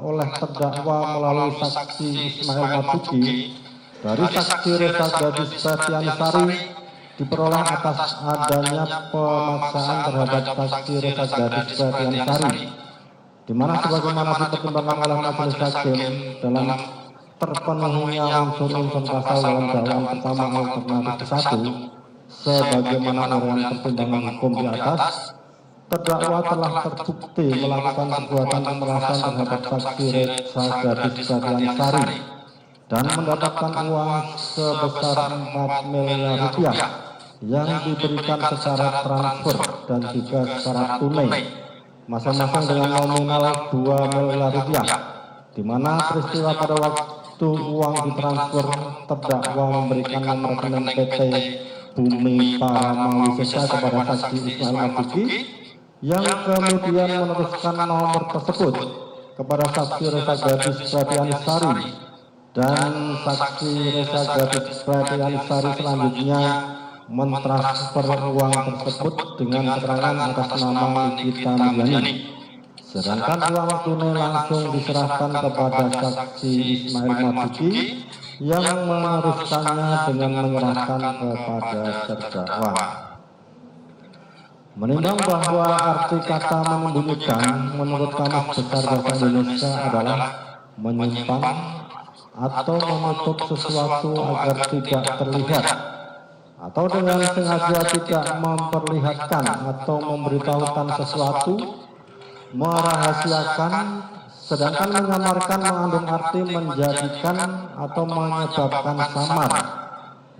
oleh terdakwa melalui saksi Ismail Marzuki dari saksi Reza Gadis Septianisari diperoleh atas adanya pemaksaan terhadap saksi Reza Gadis Septianisari, di mana sebagaimana dipertimbangkan oleh majelis hakim dalam terpenuhinya unsur-unsur pasal dalam dakwaan pertama alternatif 1 sebagaimana uraian pertimbangan hukum di atas, terdakwa telah terbukti melakukan perbuatan pemerasan terhadap saksi Reza Gadis Septianisari dan mendapatkan uang sebesar 4 miliar rupiah yang diberikan secara transfer dan juga secara tunai, masing-masing dengan nominal 2 miliar rupiah, di mana peristiwa pada waktu uang ditransfer terdakwa memberikan nomor rekening PT Bumi Parama Wisesa kepada saksi Ismail Marzuki yang kemudian meneruskan nomor tersebut kepada saksi Reza Gadis Septianisari, dan saksi Reza Gadis Septianisari selanjutnya mentransfer uang tersebut dengan keterangan atas nama Nikita Milyani, sedangkan uang tunai langsung diserahkan kepada saksi Ismail Marzuki yang meneruskannya dengan menyerahkan kepada terdakwa. Menimbang bahwa arti kata menyembunyikan menurut Kamus Besar Bahasa Indonesia adalah menyimpan atau menutup sesuatu agar tidak terlihat, atau dengan sengaja tidak memperlihatkan atau memberitahukan sesuatu, merahasiakan, sedangkan menyamarkan mengandung arti menjadikan atau menyebabkan samar,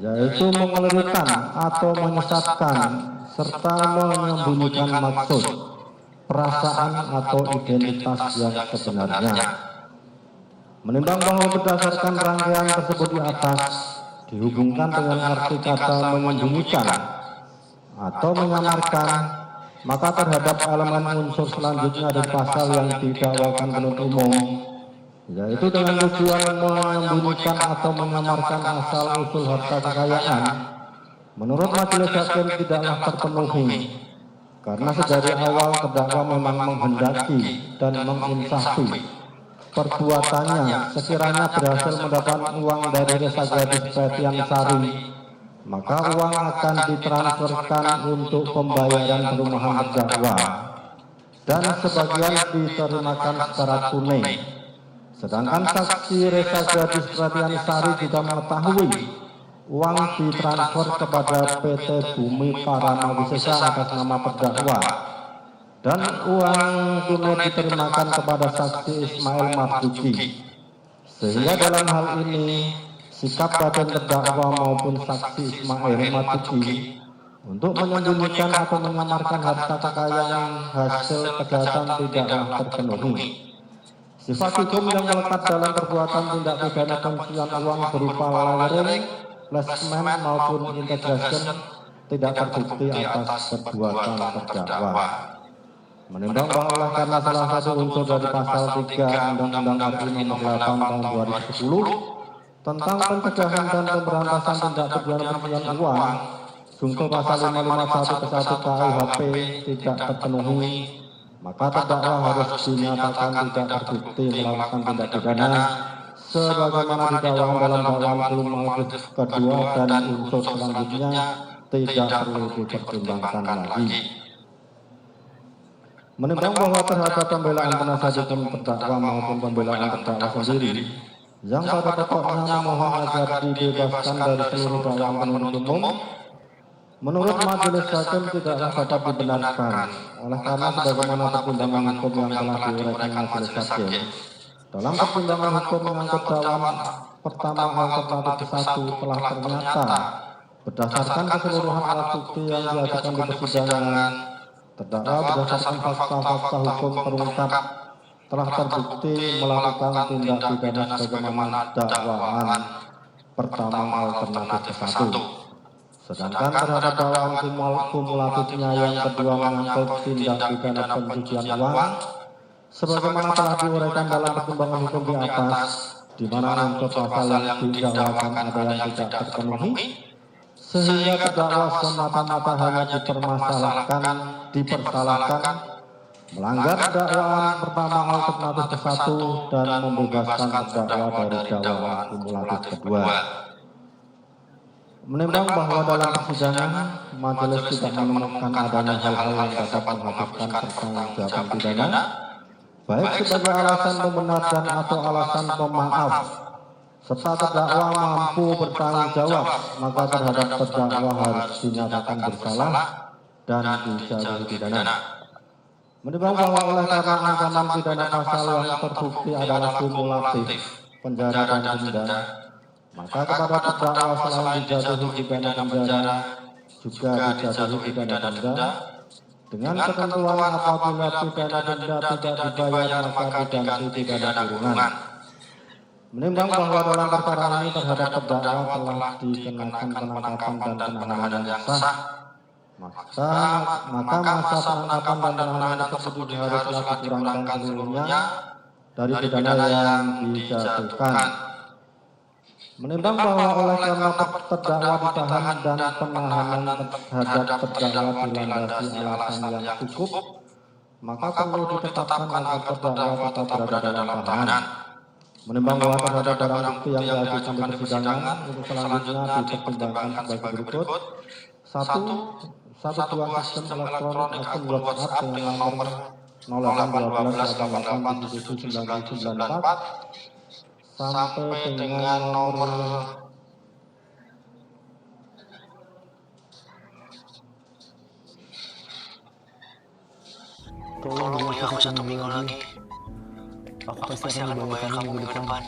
yaitu mengelirukan atau menyesatkan, serta menyembunyikan maksud, perasaan atau identitas yang sebenarnya. Menimbang bahwa berdasarkan rangkaian tersebut di atas dihubungkan dengan arti kata menyembunyikan atau menyamarkan, maka terhadap elemen unsur selanjutnya dari pasal yang didakwakan penuntut umum, yaitu dengan tujuan menyembunyikan atau menyamarkan asal usul harta kekayaan, menurut majelis hakim tidaklah terpenuhi, karena sedari awal terdakwa memang menghendaki dan menginsafi perbuatannya sekiranya berhasil mendapat uang dari Reza Gadis Septianisari, maka uang akan ditransferkan untuk pembayaran perumahan terdakwa dan sebagian diterimakan secara tunai, sedangkan saksi Reza Gadis Septianisari juga mengetahui uang ditransfer kepada PT Bumi Parama Wisesa atas nama terdakwa dan uang tunai diterimakan kepada saksi Ismail Marzuki, sehingga dalam hal ini sikap badan terdakwa maupun saksi Ismail Marzuki untuk menyembunyikan atau menyamarkan harta kekayaan hasil kejahatan tidaklah terpenuhi. Sifat hukum yang melekat dalam perbuatan tindak pidana pencucian uang berupa lawyering, placement maupun integration tidak terbukti atas perbuatan terdakwa. Menimbang bahwa karena salah satu unsur dari pasal 3 Undang-Undang RI Nomor 8 Tahun 2010 tentang pencegahan dan pemberantasan tindak pidana pencucian uang, jungto pasal 551 ke 1 KUHP tidak terpenuhi, maka terdakwa harus dinyatakan tidak terbukti melakukan tindak pidana sebagaimana didakwakan dalam dakwaan kelima kedua, dan unsur selanjutnya tidak perlu dipertimbangkan lagi. Menimbang bahwa terhadap pembelaan penasihat hukum terdakwa maupun pembelaan terdakwa sendiri yang pada pokoknya memohon agar dibebaskan dari seluruh dakwaan penuntut umum, menurut majelis hakim tidaklah dapat dibenarkan, oleh karena sebagaimana pertimbangan hukum yang telah diuraikan majelis hakim dalam pertimbangan hukum mengangkut dakwaan pertama alternatif 1 telah ternyata berdasarkan keseluruhan alat bukti yang diajukan di persidangan, terdakwa berdasarkan fakta-fakta hukum terungkap telah terbukti melakukan tindak pidana sebagaimana dakwaan pertama alternatif 1. Sedangkan terhadap dakwaan kumulatifnya yang kedua mengangkut tindak pidana pencucian uang, sebagaimana telah diuraikan dalam pertimbangan hukum di atas, di mana unsur pasal yang didakwakan ada yang tidak terpenuhi, sehingga terdakwa semata-mata hanya dipersalahkan melanggar dakwaan pertama alternatif ke-1 dan membebaskan terdakwa dari dakwaan kumulatif kedua. Menimbang bahwa dalam persidangan majelis tidak menemukan adanya hal-hal yang dapat menghapuskan pertanggungjawaban pidana, baik sebagai alasan pembenar dan atau alasan pemaaf, serta terdakwa mampu bertanggung jawab, maka terhadap terdakwa harus dinyatakan bersalah dan dijatuhi pidana. Menimbang bahwa oleh karena ancaman pidana pasal yang terbukti adalah kumulatif, penjara dan denda, maka kepada terdakwa selain dijatuhi pidana penjara, juga dijatuhi pidana denda, dengan ketentuan apabila pidana denda tidak dibayar maka diganti pidana kurungan. Menimbang bahwa dalam perkara ini terhadap terdakwa telah dikenakan penangkapan dan penahanan yang sah, maka masa penangkapan dan penahanan tersebut haruslah dikurangkan seluruhnya dari pidana yang dijatuhkan. Menimbang bahwa oleh karena terdakwa ditahan dan penahanan terhadap terdakwa dilandasi alasan yang cukup, maka perlu ditetapkan agar terdakwa tetap berada dalam tahanan. Menimbang bahwa terhadap barang bukti yang diajukan di persidangan, untuk selanjutnya dipertimbangkan sebagai berikut: 1. Satu buah sistem elektronik akun WhatsApp dengan nomor 0812887794 sampai dengan nomor 1 minggu lagi. Aku pasti akan membayar kamu minggu depan.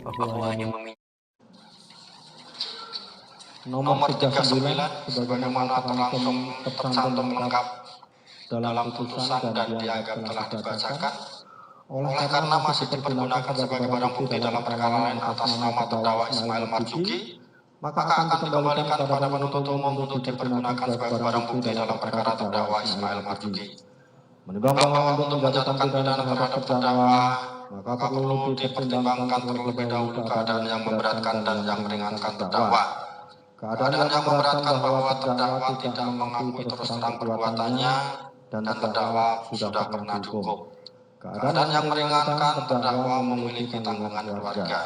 Aku hanya meminta. Nomor 39 sebagaimana tercantum lengkap dalam putusan dan dianggap telah dibacakan, oleh karena masih dipergunakan sebagai barang bukti dalam perkara lain atas nama terdakwa Ismail Marzuki, maka akan dikembalikan kepada penuntut umum untuk dipergunakan sebagai barang bukti dalam perkara terdakwa Ismail Marzuki. Menimbang bahwa untuk menjatuhkan pidana terhadap terdakwa, maka perlu dipertimbangkan terlebih dahulu keadaan yang memberatkan dan yang meringankan terdakwa. Keadaan yang memberatkan bahwa terdakwa tidak mengakui terus terang perbuatannya dan terdakwa sudah pernah dihukum. Keadaan yang meringankan terdakwa memiliki tanggungan keluarga.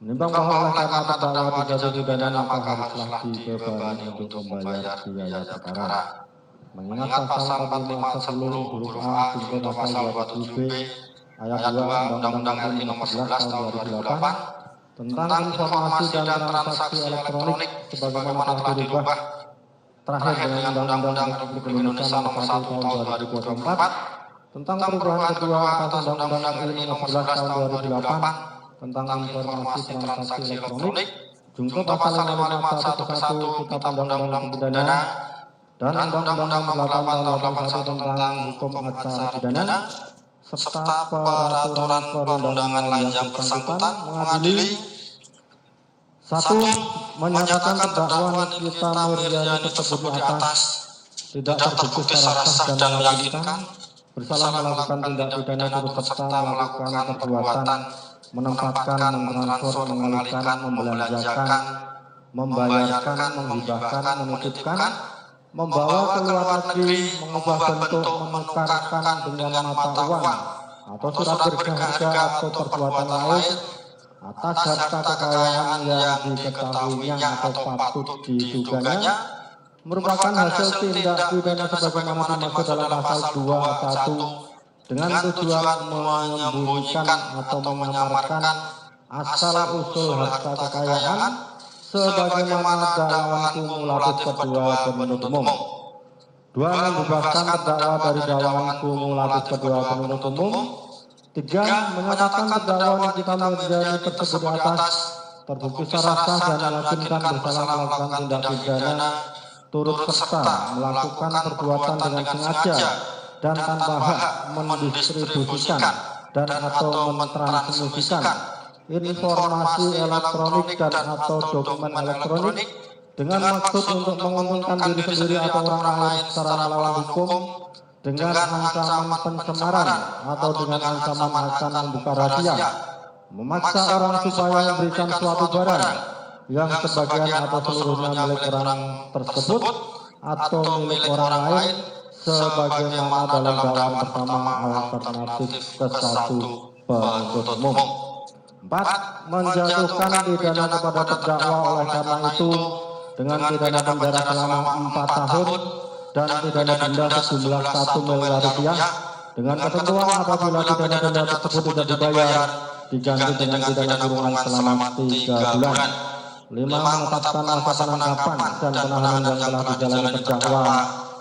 Menimbang bahwa oleh karena terdakwa dijatuhi pidana maka haruslah dibebani untuk membayar biaya perkara. Mengingat pasal 45 huruf A jungto pasal 27B ayat 2 Undang-Undang RI Nomor 11 Tahun 2008 tentang informasi dan transaksi elektronik sebagaimana telah dirubah terakhir dengan Undang-Undang Republik Indonesia Nomor 1 Tahun 2024 tentang perubahan kedua atas Undang-Undang RI Nomor 11 Tahun 2008 tentang informasi transaksi elektronik jungto pasal 551 Kitab Undang-Undang Pidana dan Undang-Undang 8 Tahun 81 tentang hukum acara pidana serta peraturan perundangan lain yang bersangkutan mengadili 1. Menyatakan terdakwa Nikita Miryani tersebut di atas tidak terbukti secara sah dan meyakinkan bersalah melakukan tindak pidana turut serta melakukan perbuatan menempatkan, mentransfer, mengalihkan, membelanjakan, membayarkan, menghibahkan, menitipkan, membawa ke luar negeri, mengubah bentuk, menukarkan dengan mata uang atau surat berharga atau perbuatan lain atas harta kekayaan yang diketahuinya atau patut diduganya merupakan hasil tindak pidana sebagaimana dimaksud dalam pasal 21 dengan tujuan menyembunyikan atau menyamarkan asal usul harta kekayaan sebagaimana dakwaan kumulatif kedua penuntut umum. 2. Membebaskan terdakwa dari dakwaan kumulatif kedua penuntut umum. 3. Menyatakan terdakwa Nikita Miryani tersebut di atas terbukti secara sah dan meyakinkan bersalah melakukan tindak pidana turut serta melakukan perbuatan dengan sengaja dan tanpa hak mendistribusikan dan atau mentransmisikan informasi elektronik dan atau dokumen elektronik dengan maksud untuk menguntungkan diri sendiri atau orang lain secara melawan hukum dengan ancaman pencemaran atau dengan ancaman akan membuka rahasia, memaksa orang supaya memberikan suatu barang yang sebagian atau seluruhnya milik orang tersebut atau milik orang lain sebagaimana dalam dakwaan pertama alternatif ke-1 penuntut umum. 4. Menjatuhkan pidana kepada terdakwa oleh karena itu dengan pidana penjara selama 4 tahun dan pidana denda sejumlah 1 miliar rupiah dengan ketentuan apabila pidana denda tersebut tidak dibayar diganti dengan pidana kurungan selama 3 bulan. 5. Menetapkan masa penangkapan dan penahanan yang telah dijalani terdakwa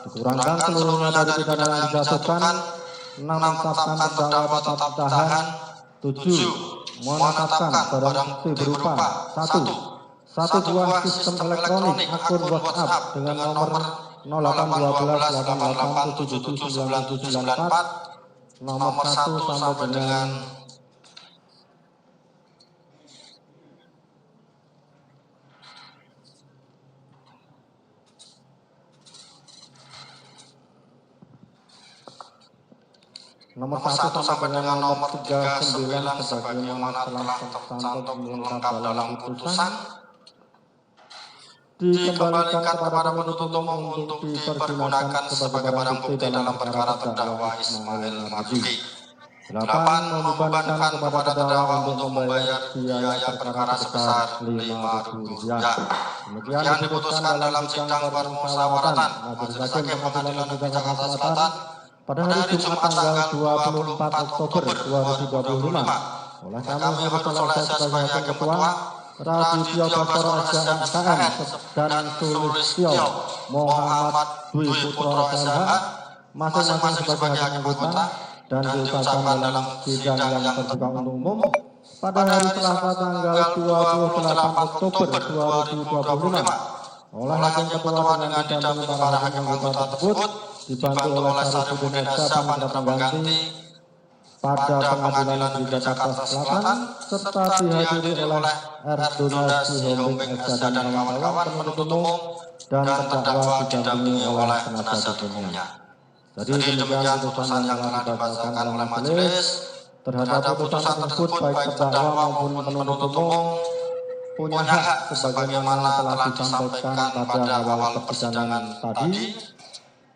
dikurangkan seluruhnya dari pidana yang dijatuhkan. 6. Menetapkan terdakwa tetap ditahan. 7. Menetapkan barang bukti berupa 1 buah sistem elektronik akun WhatsApp dengan nomor 081288779794 nomor 1 sampai dengan nomor 1 sampai dengan nomor 39 sebagaimana telah tercantum lengkap dalam putusan dikembalikan kepada penuntut umum untuk dipergunakan sebagai barang bukti dalam perkara terdakwa Ismail Marzuki. 8. Membebankan kepada terdakwa untuk membayar biaya perkara sebesar Rp5.000. Demikian diputuskan dalam sidang permusyawaratan Majelis Hakim Pengadilan Negeri Jakarta Selatan pada hari Jumat tanggal 24 Oktober 2025 oleh kami Heru sebagai Hakim Ketua, Radityo Baskoro SKM dan Sulistyo Muhammad Dwi Putro SLH masing-masing sebagai hakim anggota dan diucapkan dalam sidang yang terbuka untuk umum pada hari Selasa tanggal 28 Oktober 2025 oleh Hakim Ketua dengan didampingi para hakim anggota tersebut dibantu oleh Sarifudin Esa Panitra Pengganti pada Pengadilan Negeri Jakarta Selatan serta dihadiri oleh Erdonasi Hombing Esa dan kawan-kawan penuntut umum dan terdakwa didampingi oleh penasihat hukumnya. Jadi demikian putusan yang telah dibacakan oleh majelis. Terhadap putusan tersebut baik terdakwa maupun penuntut umum punya hak sebagaimana telah disampaikan pada awal persidangan tadi.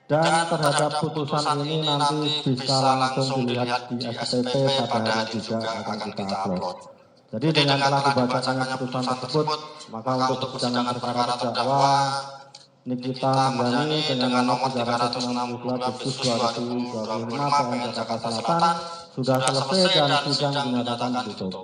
Dan terhadap putusan ini nanti bisa langsung dilihat di SPP pada hari juga akan kita upload. Jadi dengan telah dibacakannya putusan tersebut, maka untuk persidangan perkara terdakwa Nikita Manjani dengan nomor 362 Agustus 2025 PN Jakarta Selatan sudah selesai dan sidang dinyatakan ditutup.